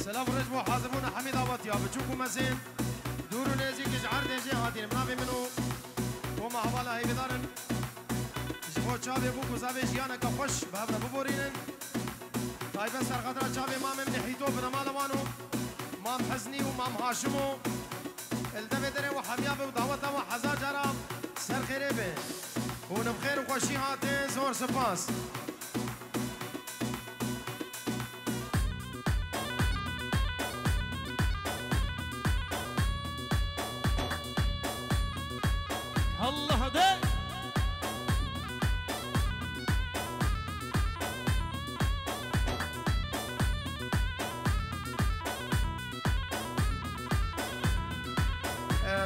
سلام رجب وحاضرون حميد آباتيا بچوكو مزين دورو نزيك جعر ديجي هاتين منافي منو وما حوالا هاي بدارن جبو چاوه بو كزاوه جيانا كفش بهبنا ببورينن طيبه سرخطرة چاوه مام من حيتو بنمالوانو مام حزني ومام هاشمو الدبه دره وحمياب ودعوته وحزا جرا سر خيره به ونبخير وخوشي هاتين زور سپاس الله ده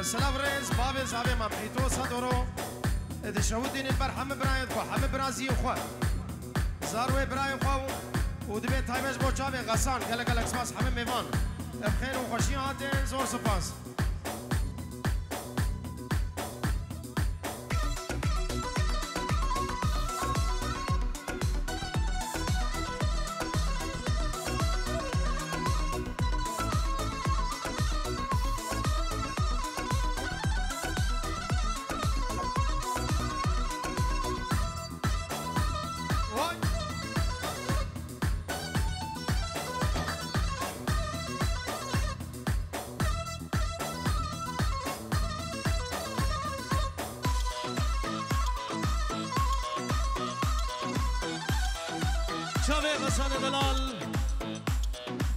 سلام رئيس بابي زابي مبحيتو صدرو إذا شهودين البرحم برايد خو حم برازي خو زاروي براي خو ودبي تايمش بو چاوي غسان قالك اكسماس حم ميوان بخير وخوشي هاتين زور سپاس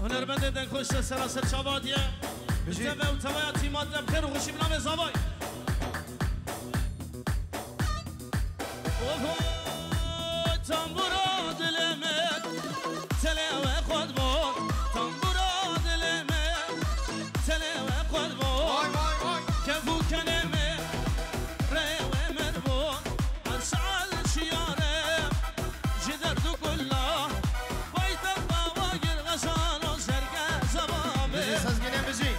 هنرمند دن خوش سراسر شبادیه بجتبه و توای تیمات بخیر و خوشی بنام زوای تنبورا دلمت تلوه خود بود تنبورا دلمت تلوه خود بود کفو کنمه روه من بود ارسال شیاره جدر دو کلا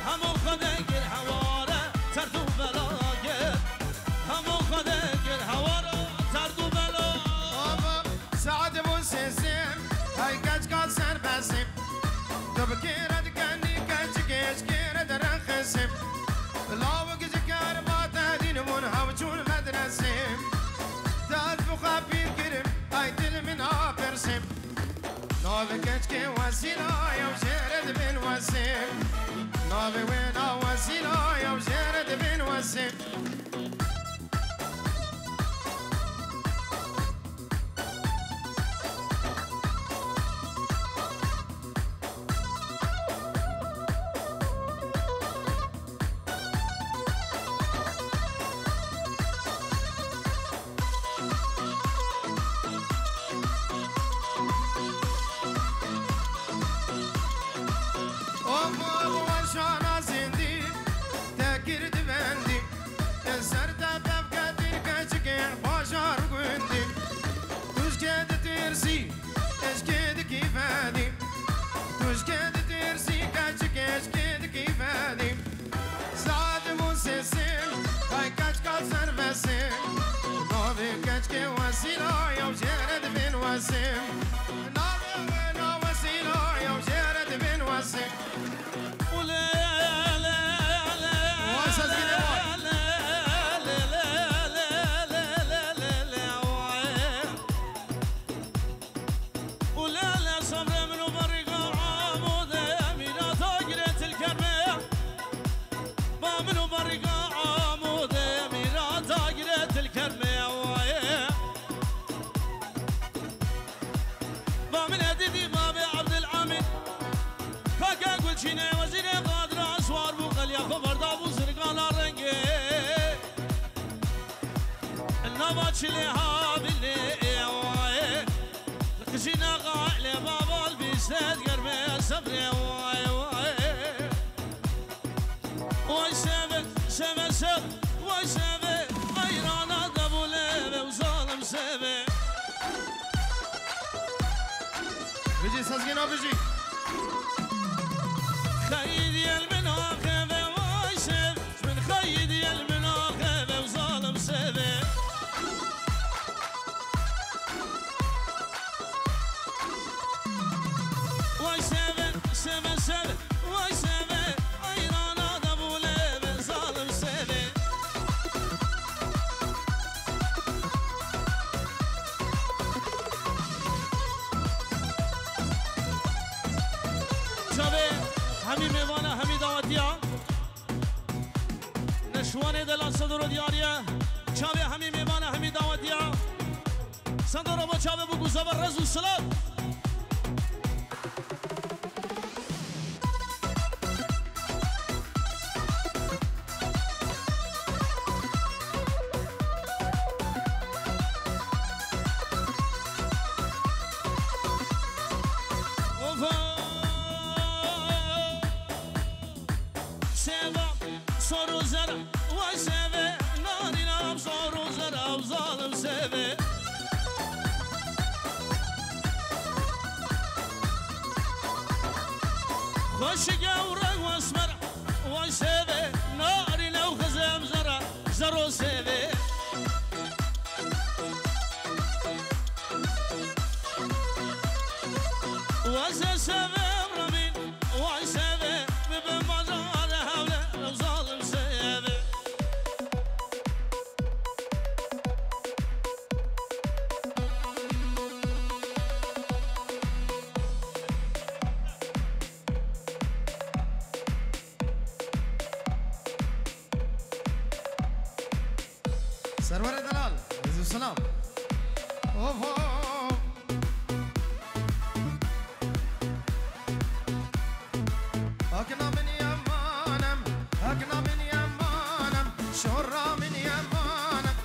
همو خدق الحوارة تردو بلاقر همو خدق الحوارة تردو بلاقر سعد مسيسم هاي كاج كاسر بسم دبكير دكاني كاج كيش كير درخسم لاو كيش كار ما تهدين من هوجون مدرسم داد بخابير كرم هاي دل من آبرسم نوبه كاج كي وسيلة يوم جرد بالوسم نوبه وينا وسيلة يوم جرد بالوسم لها باللي لقشينا غالي بابا البيستات قربي صبري واي واي سبت سبت سبت واي سبت غيرانا دبو لبي وظالم سبت بيجي سازقنا بيجي خيدي المناخبة واي سبت من خيدي المناخبة وظالم سبت واي سبت سبت سبت همي ميوانا همي دعوتيا نشواني دلال صدر دياريا شابي همي ميوانا همي دعوتيا صدر ابو شابي بو زبر رزو الصلاة سرور دلال عزیز السلام اكنا من يمانم اكنا من يمانم شورا من يمانم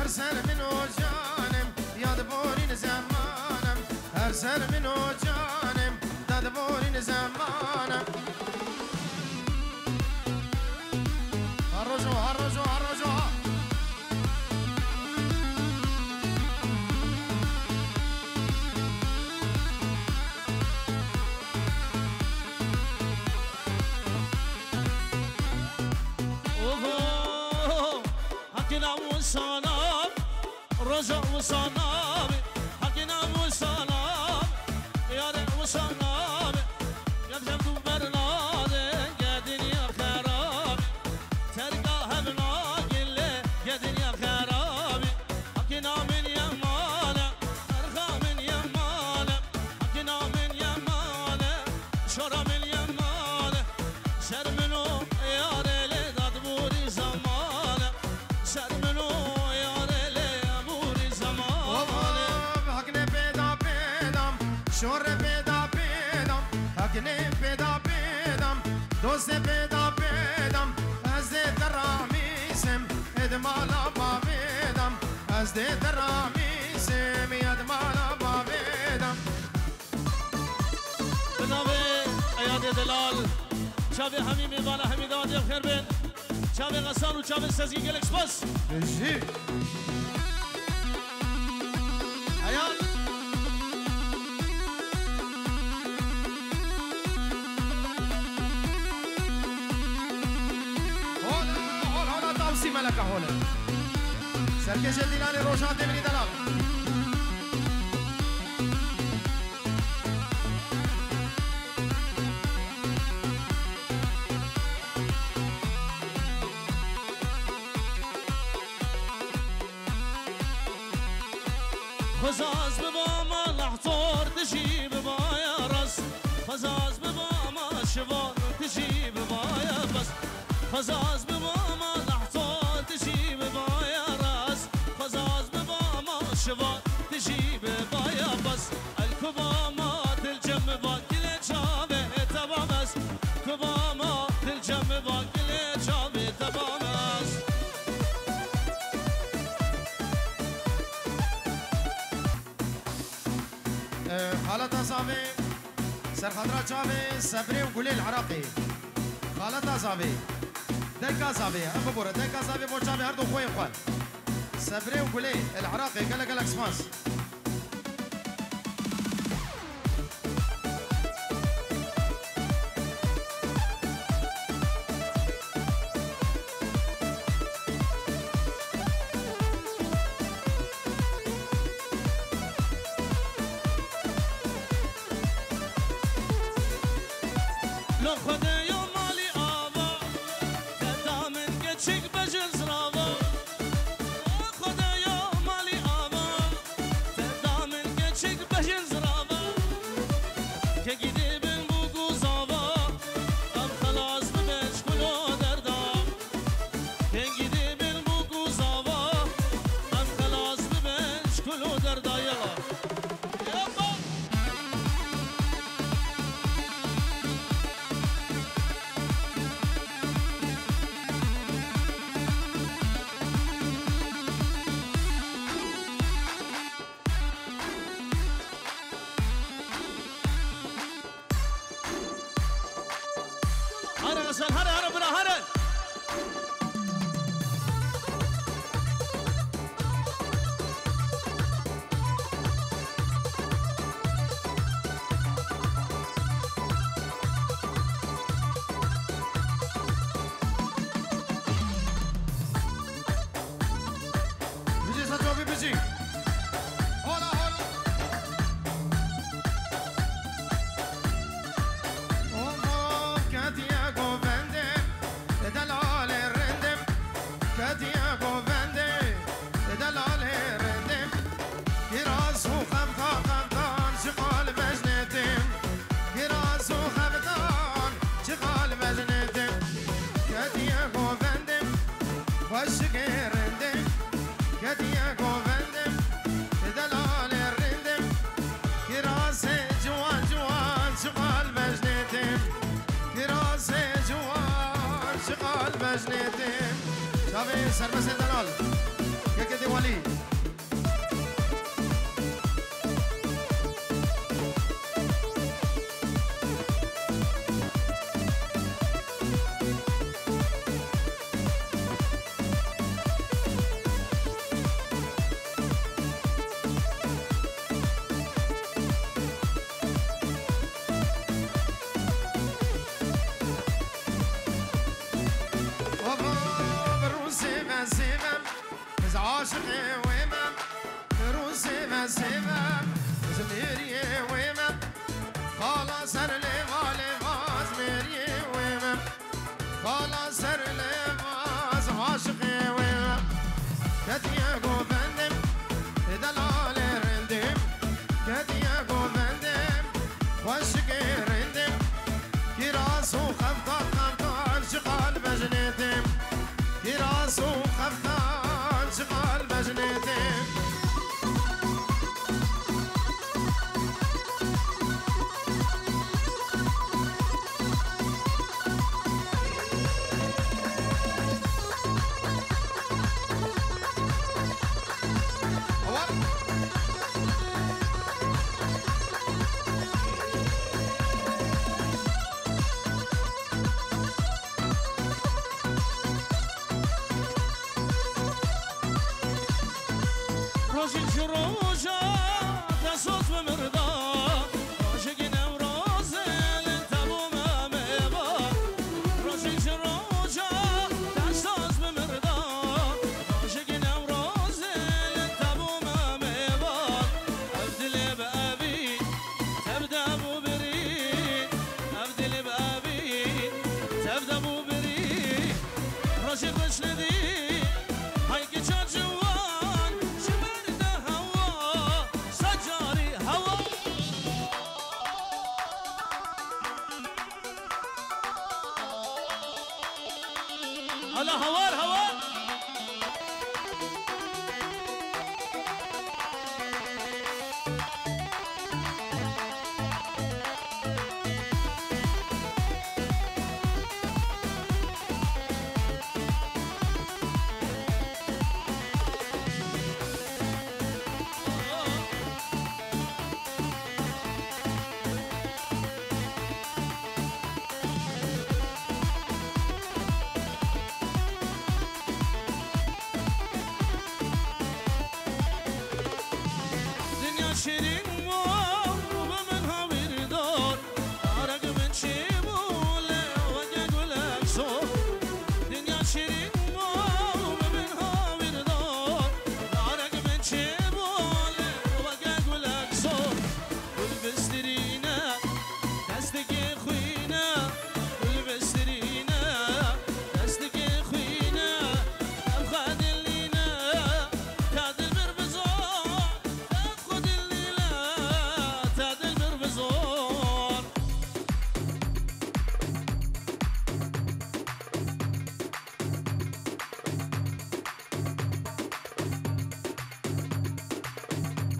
ارسل من وجانم يا دبورين زمانم ارسل من وجانم يا دبورين زمانم الرجوع الرجوع الرجوع رجع وصنام حكينا وصنام يا رب وصنام يا بجنب برنادي يا دنيا خرابي ترقاها بناقل يا دنيا خرابي حكينا من يمانة ترخى من يمانة حكينا من يمانة شرى من يمانة شر منو يا ريلي دادبوري زمانة شر منو شور پیدا پیدم حکنه پیدا پیدم دوست پیدا پیدم از درامیسم ادمالا باویدم از درامیسم ادمالا باویدم بنابه ایاد دلال شابه همین میوانا همین دادی بخیر بین شابه غسان و شابه سزگی گلکس بس بشی ایاد ملكة هنا سركش الدلال روشان تمني دلال خزاز بباما لحطور تجيب بايا راس خزاز بباما شبان تجيب بايا بس خزاز بباما لحطور تجيب بايا راس خزاز بباما شبان تجيب بايا بس الكباما تلجم باكل شابه تبامس كباما تلجم باكل شابه تبامس خالتها صافي سر خضرات شافي صبري وقولي العراقي خالتها صافي ديكا صافي ابو بورا ديكا صافي بو شافي هردو خوين خوان صبري وقولي العراقي قال لك سماس هره غسل هره هره برا هره سربس دلال یک دیوالی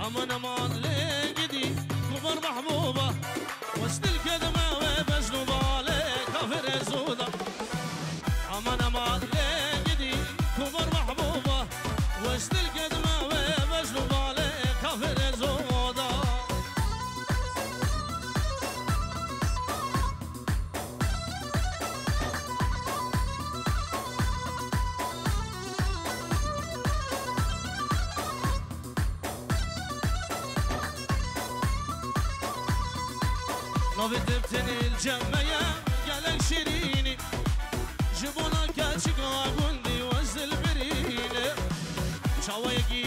امان امان لگدی کبر محبوبه وسط الكدمه وبجنوبه لكافر زوده امان امان لگدی کبر محبوبه وسط الكدمه وبجنوبه لكافر زوده وبدبتني الجمية قالك شيريني جبونا كاتشك وقندي وزل بريني شوايقي